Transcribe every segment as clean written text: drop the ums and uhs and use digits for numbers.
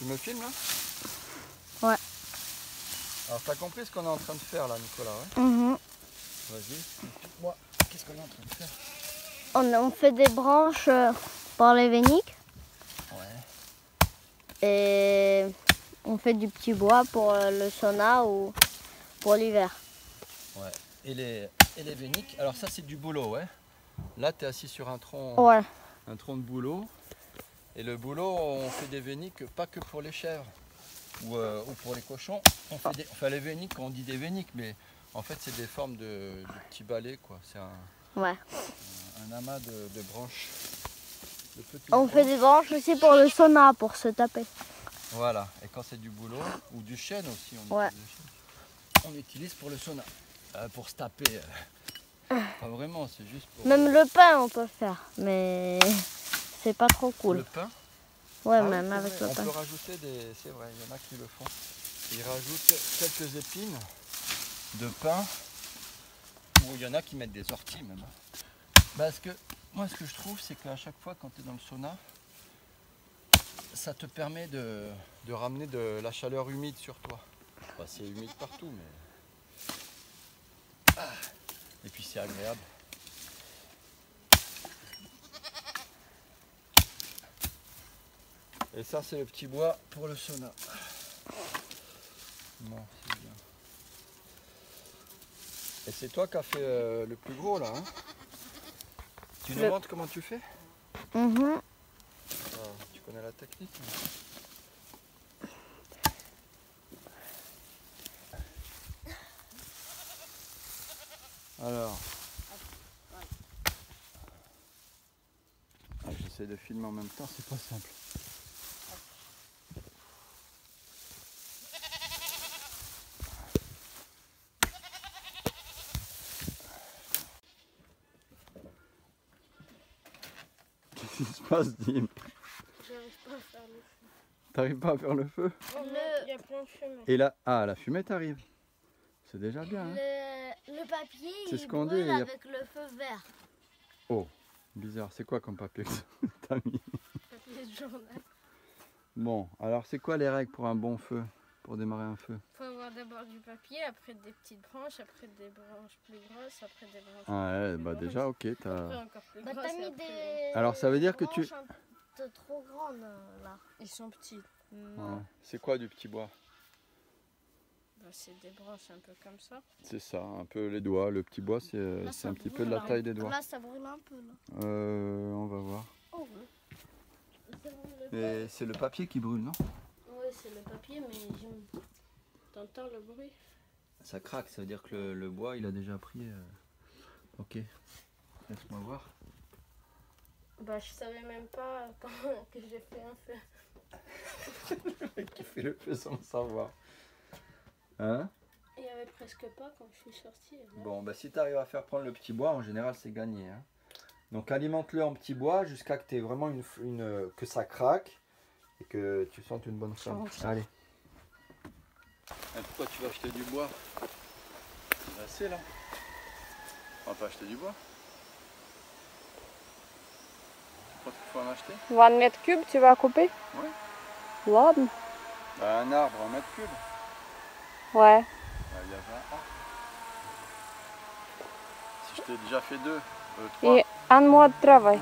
Tu me filmes là? Ouais. Alors t'as compris ce qu'on est en train de faire là, Nicolas, ouais? Vas-y, explique-moi, qu'est-ce qu'on est en train de faire? On fait des branches pour les véniques. Ouais. Et on fait du petit bois pour le sauna ou pour l'hiver. Ouais. Et les véniques, alors ça c'est du bouleau, ouais? Là tu es assis sur un tronc, Ouais. un tronc de bouleau. Et le bouleau, on fait des véniques pas que pour les chèvres ou pour les cochons. On fait les véniques, on dit des véniques, mais en fait c'est des formes de petits balais, quoi. C'est un amas de branches. De petites On fait des branches aussi pour le sauna, pour se taper. Voilà, et quand c'est du bouleau, ou du chêne aussi, on utilise pour le sauna. Pour se taper. Pas vraiment, c'est juste pour... Même le pain on peut faire, mais c'est pas trop cool. Le pain? Ouais, Ah même oui, avec le pain. On peut rajouter des... C'est vrai, il y en a qui le font. Ils rajoutent quelques épines de pain, ou il y en a qui mettent des orties même. Parce que moi ce que je trouve, c'est qu'à chaque fois quand tu es dans le sauna, ça te permet de ramener de la chaleur humide sur toi. Enfin, c'est humide partout, mais... Et puis c'est agréable. Et ça c'est le petit bois pour le sauna. Bon, c'est bien. Et c'est toi qui as fait le plus gros là, hein? Tu nous montres comment tu fais? Tu connais la technique? Alors, j'essaie de filmer en même temps, c'est pas simple. Qu'est-ce qui se passe, Dim? J'arrive pas à faire le feu. T'arrives pas à faire le feu? Il y a plein de fumée. Et là, la fumée t'arrive. C'est déjà bien. Hein? Le papier, c'est il ce qu'on brûle dit, avec le feu vert. Oh, bizarre. C'est quoi comme papier que t'as mis? Papier de journal. Bon, alors c'est quoi les règles pour un bon feu? Pour démarrer un feu? Il faut avoir d'abord du papier, après des petites branches, après des branches plus grosses, après des branches ouais, bah déjà, ok. Après encore plus grosses. T'as mis des... Alors ça veut dire que tu... trop grandes là. Ils sont petits. Ouais. C'est quoi du petit bois? C'est des branches un peu comme ça. C'est ça, un peu les doigts. Le petit bois, c'est un petit peu de la taille des doigts. Là, ça brûle un peu. Là. On va voir. Oh, oui. Et c'est le papier qui brûle, non? Oui, c'est le papier, mais t'entends le bruit? Ça craque, ça veut dire que le bois, il a déjà pris... Ok, laisse-moi voir. Bah, je savais même pas que j'ai fait un feu. Le mec qui fait le feu sans le savoir. Hein? Il y avait presque pas quand je suis sortie. Bon, bah si tu arrives à faire prendre le petit bois, en général c'est gagné. Hein. Donc alimente-le en petit bois jusqu'à que tu aies vraiment que ça craque et que tu sentes une bonne flamme. Allez. Et pourquoi tu vas acheter du bois? C'est assez là. On va pas acheter du bois. Tu crois qu'il faut en acheter? 20 mètres cubes, tu vas couper? Ouais. Ладно. Bah, un arbre, 1 mètre cube. Ouais. Bah, il y a 20 arbres. Si je t'ai déjà fait 2, 3. Et un mois de travail.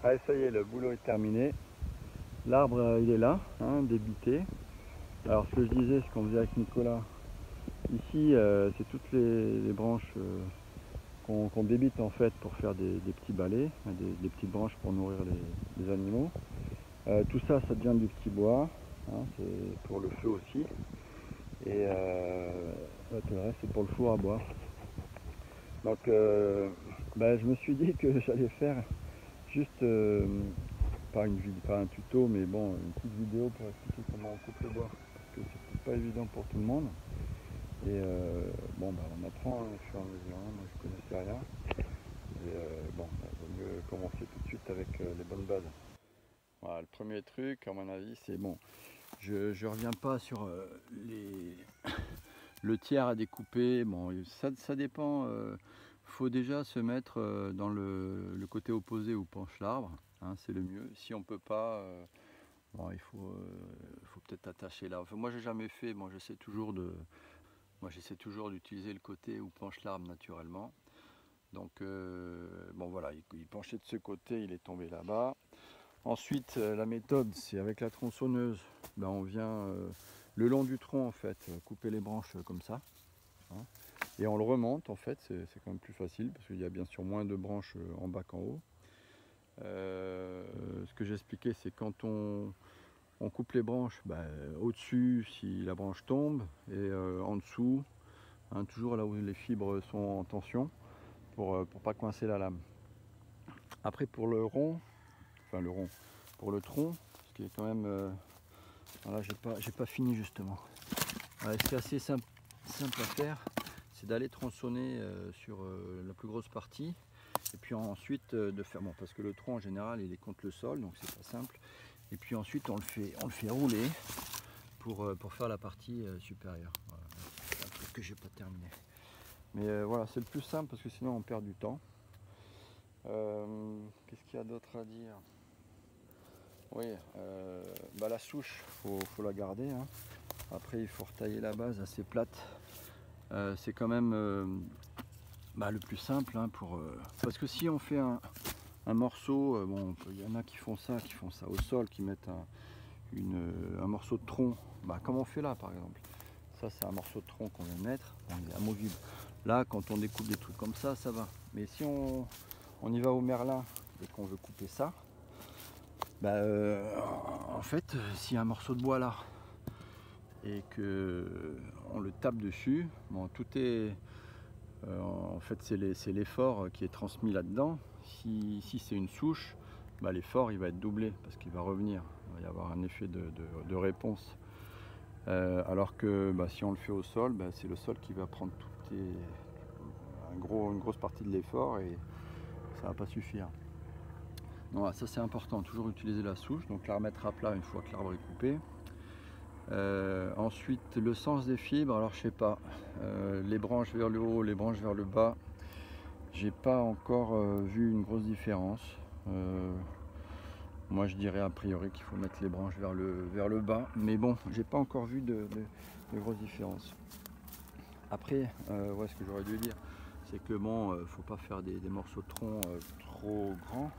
Allez, ça y est, le boulot est terminé. L'arbre il est là, hein, débité. Alors ce que je disais, ce qu'on faisait avec Nicolas, ici c'est toutes les branches qu'on débite en fait pour faire des petits balais, des petites branches pour nourrir les animaux. Tout ça, ça devient du petit bois, hein, c'est pour le feu aussi. Et tout le reste c'est pour le four à bois. Donc je me suis dit que j'allais faire juste, pas un tuto, mais bon, une petite vidéo pour expliquer comment on coupe le bois. Parce que c'est peut-être pas évident pour tout le monde. Et on apprend au fur et à mesure, hein. Moi je connaissais rien. Et vaut mieux commencer tout de suite avec les bonnes bases. Voilà, le premier truc, à mon avis, c'est bon. Je reviens pas sur le tiers à découper. Bon, ça dépend. Faut déjà se mettre dans le côté opposé où penche l'arbre. Hein, c'est le mieux. Si on peut pas, il faut peut-être attacher là. Enfin, moi, j'ai jamais fait. Moi, j'essaie toujours d'utiliser le côté où penche l'arbre naturellement. Donc, voilà, il penchait de ce côté, il est tombé là-bas. Ensuite, la méthode, c'est avec la tronçonneuse. On vient le long du tronc, en fait, couper les branches comme ça. Hein, et on le remonte, en fait, c'est quand même plus facile parce qu'il y a bien sûr moins de branches en bas qu'en haut. Ce que j'expliquais, c'est quand on coupe les branches, au-dessus si la branche tombe et en dessous, hein, toujours là où les fibres sont en tension pour pas coincer la lame. Après pour le rond, pour le tronc, ce qui est quand même, voilà, j'ai pas fini justement. Voilà, ce qui est assez simple à faire, c'est d'aller tronçonner sur la plus grosse partie. Et puis ensuite de faire, parce que le tronc en général il est contre le sol, donc c'est pas simple. Et puis ensuite on le fait rouler pour faire la partie supérieure. Voilà. C'est un truc que j'ai pas terminé. Mais voilà, c'est le plus simple parce que sinon on perd du temps. Qu'est-ce qu'il y a d'autre à dire? Oui, la souche, faut la garder. Hein. Après il faut retailler la base assez plate. C'est quand même le plus simple, hein, parce que si on fait un morceau, il y en a qui font ça au sol, qui mettent un morceau de tronc, comme on fait là par exemple. Ça c'est un morceau de tronc qu'on vient de mettre, il est amovible. Là quand on découpe des trucs comme ça va. Mais si on y va au merlin et qu'on veut couper ça, en fait s'il y a un morceau de bois là et que on le tape dessus, tout est... en fait c'est l'effort qui est transmis là-dedans. Si c'est une souche, l'effort il va être doublé parce qu'il va revenir. Il va y avoir un effet de réponse. Alors que si on le fait au sol, c'est le sol qui va prendre une grosse partie de l'effort et ça va pas suffire. Donc, ça c'est important, toujours utiliser la souche, donc la remettre à plat une fois que l'arbre est coupé. Ensuite le sens des fibres, alors je sais pas, les branches vers le haut, les branches vers le bas, j'ai pas encore vu une grosse différence. Moi je dirais a priori qu'il faut mettre les branches vers le bas, mais bon, j'ai pas encore vu de grosses différences. Après, ce que j'aurais dû dire, c'est que faut pas faire des morceaux de tronc trop grands.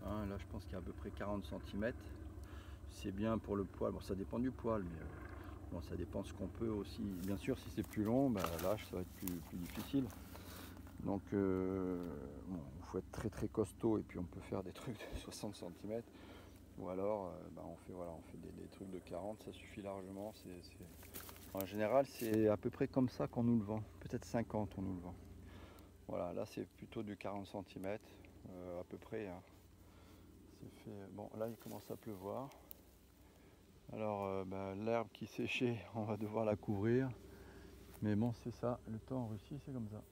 Hein, là je pense qu'il y a à peu près 40 cm. C'est bien pour le poil, ça dépend du poil, mais ça dépend de ce qu'on peut aussi. Bien sûr, si c'est plus long, là ça va être plus difficile. Donc il faut être très très costaud et puis on peut faire des trucs de 60 cm. Ou alors on fait des trucs de 40, ça suffit largement. En général c'est à peu près comme ça qu'on nous le vend, peut-être 50 on nous le vend. Voilà, là c'est plutôt du 40 cm à peu près. Hein. C'est fait. Bon, là il commence à pleuvoir. Alors l'herbe qui séchait, on va devoir la couvrir. Mais bon, c'est ça, le temps en Russie c'est comme ça.